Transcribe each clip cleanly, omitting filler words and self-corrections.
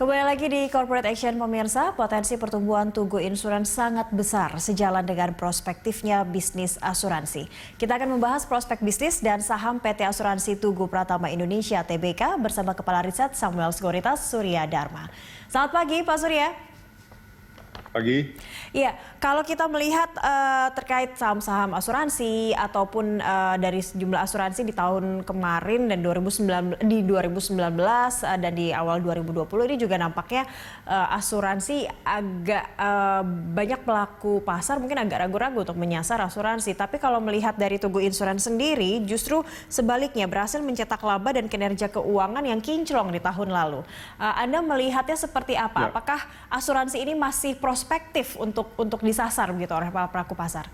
Kembali lagi di Corporate Action pemirsa, potensi pertumbuhan Tugu Insurance sangat besar sejalan dengan prospektifnya bisnis asuransi. Kita akan membahas prospek bisnis dan saham PT Asuransi Tugu Pratama Indonesia (TBK) bersama Kepala Riset Samuel Segoritas Surya Dharma. Selamat pagi Pak Surya. Pagi. Iya, kalau kita melihat terkait saham-saham asuransi ataupun dari sejumlah asuransi di tahun kemarin dan 2019 dan di awal 2020 ini juga nampaknya asuransi agak banyak pelaku pasar mungkin agak ragu-ragu untuk menyasar asuransi. Tapi kalau melihat dari Tugu Insurance sendiri justru sebaliknya berhasil mencetak laba dan kinerja keuangan yang kinclong di tahun lalu. Anda melihatnya seperti apa? Ya. Apakah asuransi ini masih prospektif untuk disasar begitu oleh para pelaku pasar?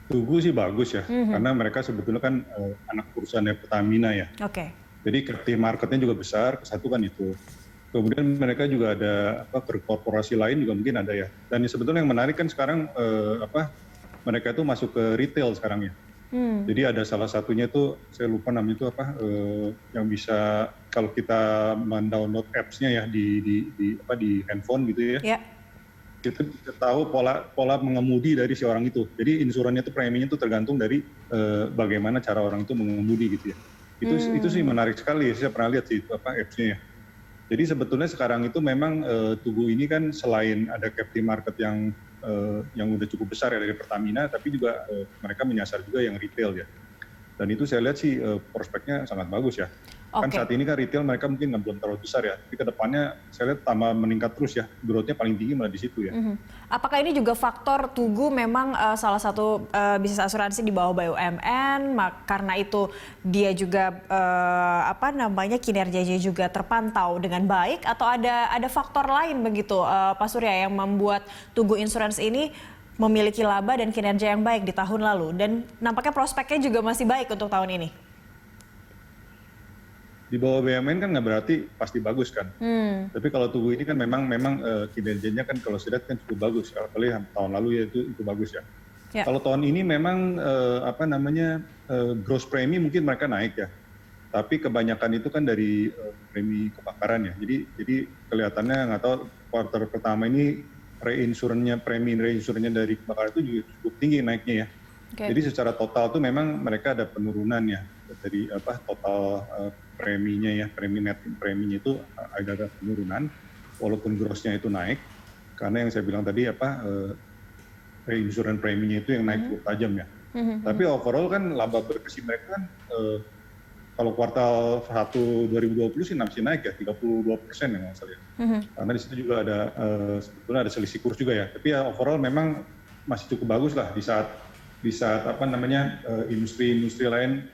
Tugu sih bagus ya, karena mereka sebetulnya kan anak perusahaannya Pertamina ya. Oke. Jadi captive marketnya juga besar, satu kan itu. Kemudian mereka juga ada korporasi lain juga mungkin ada ya. Dan sebetulnya yang menarik kan sekarang mereka itu masuk ke retail sekarang ya. Jadi ada salah satunya tuh saya lupa namanya itu yang bisa kalau kita mendownload apps-nya ya di handphone gitu ya. Ya. Kita bisa tahu pola mengemudi dari si orang itu. Jadi insurannya itu preminya itu tergantung dari bagaimana cara orang itu mengemudi gitu ya. Itu sih menarik sekali. Saya pernah lihat sih itu apps-nya ya. Jadi sebetulnya sekarang itu memang Tugu ini kan selain ada captive market yang udah cukup besar ya dari Pertamina, tapi juga mereka menyasar juga yang retail ya. Dan itu saya lihat sih prospeknya sangat bagus ya. Kan saat ini kan retail mereka mungkin belum terlalu besar ya, tapi kedepannya saya lihat tambah meningkat terus ya, growth-nya paling tinggi malah di situ ya. Apakah ini juga faktor Tugu memang salah satu bisnis asuransi di bawah BUMN, karena itu dia juga kinerjanya juga terpantau dengan baik, atau ada faktor lain begitu Pak Surya yang membuat Tugu Insurance ini memiliki laba dan kinerja yang baik di tahun lalu dan nampaknya prospeknya juga masih baik untuk tahun ini? Di bawah BUMN kan nggak berarti pasti bagus kan. Tapi kalau Tugu ini kan memang kinerjanya kan kalau saya lihat kan cukup bagus. Apalagi tahun lalu ya itu bagus ya. Kalau tahun ini memang gross premi mungkin mereka naik ya. Tapi kebanyakan itu kan dari premi kebakaran ya. Jadi kelihatannya nggak tahu kuartal pertama ini premi reinsurannya dari kebakaran itu juga cukup tinggi naiknya ya. Jadi secara total tuh memang mereka ada penurunan ya dari total preminya ya, preminya itu ada penurunan walaupun grossnya itu naik karena yang saya bilang tadi reinsurance preminya itu yang naik cukup tajam ya. Tapi overall kan laba bersih mereka kan kalau kuartal 1 2020 sih masih naik ya 32% ya nggak salah. Karena di situ juga ada sebetulnya ada selisih kurs juga ya. Tapi ya overall memang masih cukup bagus lah di saat industri lain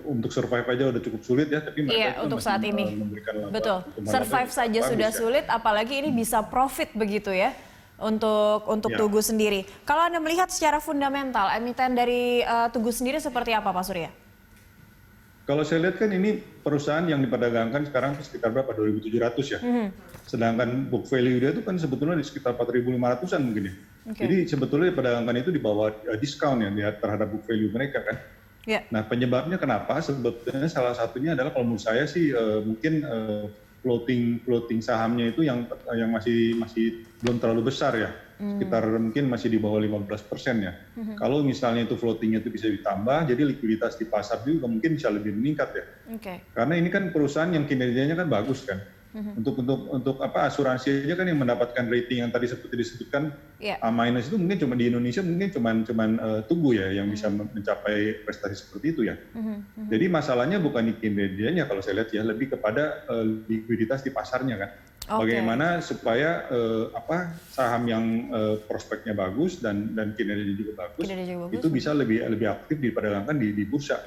untuk survive aja udah cukup sulit ya, tapi mereka untuk saat ini memberikan laba. Betul, survive saja sudah sulit, apalagi ini bisa profit begitu ya untuk Tugu sendiri. Kalau Anda melihat secara fundamental, emiten dari Tugu sendiri seperti apa Pak Surya? Kalau saya lihat kan ini perusahaan yang diperdagangkan sekarang sekitar berapa? 2.700 ya. Sedangkan book value dia itu kan sebetulnya di sekitar 4.500-an mungkin ya. Jadi sebetulnya diperdagangkan itu di bawah diskon ya terhadap book value mereka kan. Nah penyebabnya kenapa? Sebetulnya salah satunya adalah kalau menurut saya sih mungkin floating sahamnya itu yang masih belum terlalu besar ya. Sekitar mungkin masih di bawah 15% ya. Kalau misalnya itu floatingnya itu bisa ditambah, jadi likuiditas di pasar juga mungkin bisa lebih meningkat ya. Karena ini kan perusahaan yang kinerjanya kan bagus kan. Untuk asuransi aja kan yang mendapatkan rating yang tadi seperti disebutkan A- itu mungkin cuma di Indonesia mungkin cuma Tugu ya yang bisa mencapai prestasi seperti itu ya. Jadi masalahnya bukan di kinerjanya kalau saya lihat ya, lebih kepada likuiditas di pasarnya kan. Bagaimana supaya saham yang prospeknya bagus dan kinerjanya juga bagus itu bisa lebih aktif diperdagangkan di bursa.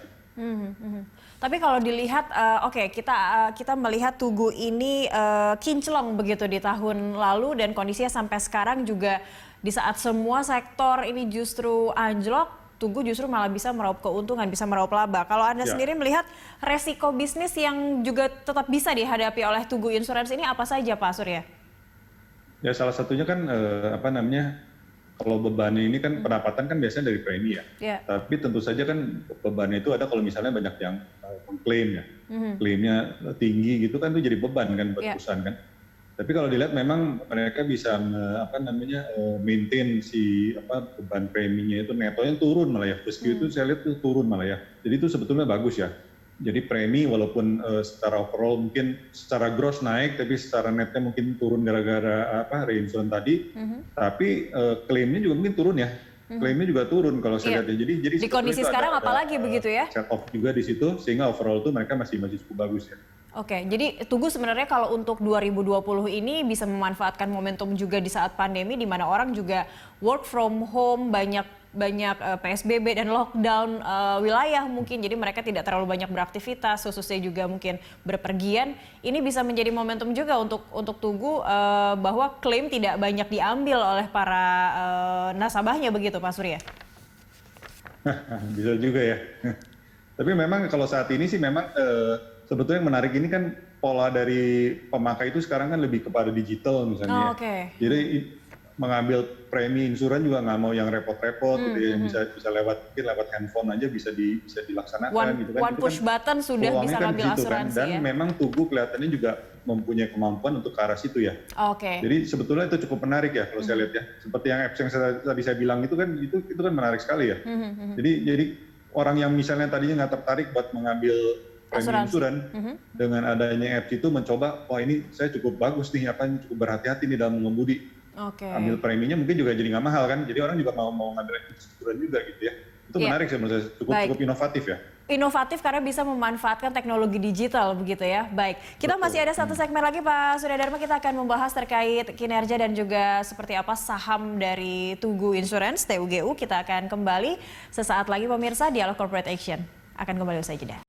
Tapi kalau dilihat, kita melihat Tugu ini kinclong begitu di tahun lalu dan kondisinya sampai sekarang juga di saat semua sektor ini justru anjlok, Tugu justru malah bisa meraup keuntungan, bisa meraup laba. Kalau Anda sendiri melihat resiko bisnis yang juga tetap bisa dihadapi oleh Tugu Insurance ini apa saja Pak Surya? Ya salah satunya kan kalau bebannya ini kan pendapatan kan biasanya dari premi ya. Yeah. Tapi tentu saja kan bebannya itu ada kalau misalnya banyak yang mengklaim ya. Klaimnya tinggi gitu kan itu jadi beban kan buat perusahaan kan. Tapi kalau dilihat memang mereka bisa maintain si beban preminya itu netonya turun malah ya. Meski itu saya lihat itu turun malah ya. Jadi itu sebetulnya bagus ya. Jadi premi walaupun secara overall mungkin secara gross naik, tapi secara netnya mungkin turun gara-gara reinsurance tadi. Tapi klaimnya juga mungkin turun ya. Klaimnya juga turun kalau saya lihat ya. Jadi di kondisi sekarang apalagi begitu ya? Set off juga di situ sehingga overall itu mereka masih cukup bagus ya. Oke, jadi Tugu sebenarnya kalau untuk 2020 ini bisa memanfaatkan momentum juga di saat pandemi di mana orang juga work from home, banyak PSBB dan lockdown wilayah mungkin, jadi mereka tidak terlalu banyak beraktivitas, khususnya juga mungkin berpergian. Ini bisa menjadi momentum juga untuk Tugu bahwa klaim tidak banyak diambil oleh para nasabahnya begitu, Pak Surya? Bisa juga ya. Tapi memang kalau saat ini sih memang sebetulnya yang menarik ini kan pola dari pemakai itu sekarang kan lebih kepada digital misalnya. Jadi mengambil premi insuran juga nggak mau yang repot-repot gitu ya, bisa lewat handphone aja bisa dilaksanakan gitu kan. One push button sudah bisa ngambil asuransi kan. Dan memang Tugu kelihatannya juga mempunyai kemampuan untuk ke arah situ ya. Jadi sebetulnya itu cukup menarik ya kalau saya lihat ya. Seperti yang apps yang tadi saya bilang itu kan menarik sekali ya. Jadi orang yang misalnya tadinya nggak tertarik buat mengambil premi insuran dengan adanya apps itu mencoba, wah ini saya cukup bagus nih, cukup berhati-hati nih dalam mengemudi. Ambil preminya mungkin juga jadi nggak mahal kan, jadi orang juga mau ngambil insuran juga gitu ya. Itu menarik sih menurut saya, cukup inovatif ya. Inovatif karena bisa memanfaatkan teknologi digital begitu ya. Baik, kita masih ada satu segmen lagi Pak Surya Dharma, kita akan membahas terkait kinerja dan juga seperti apa saham dari Tugu Insurance, TUGU. Kita akan kembali sesaat lagi pemirsa, Dialog Corporate Action akan kembali usai jeda.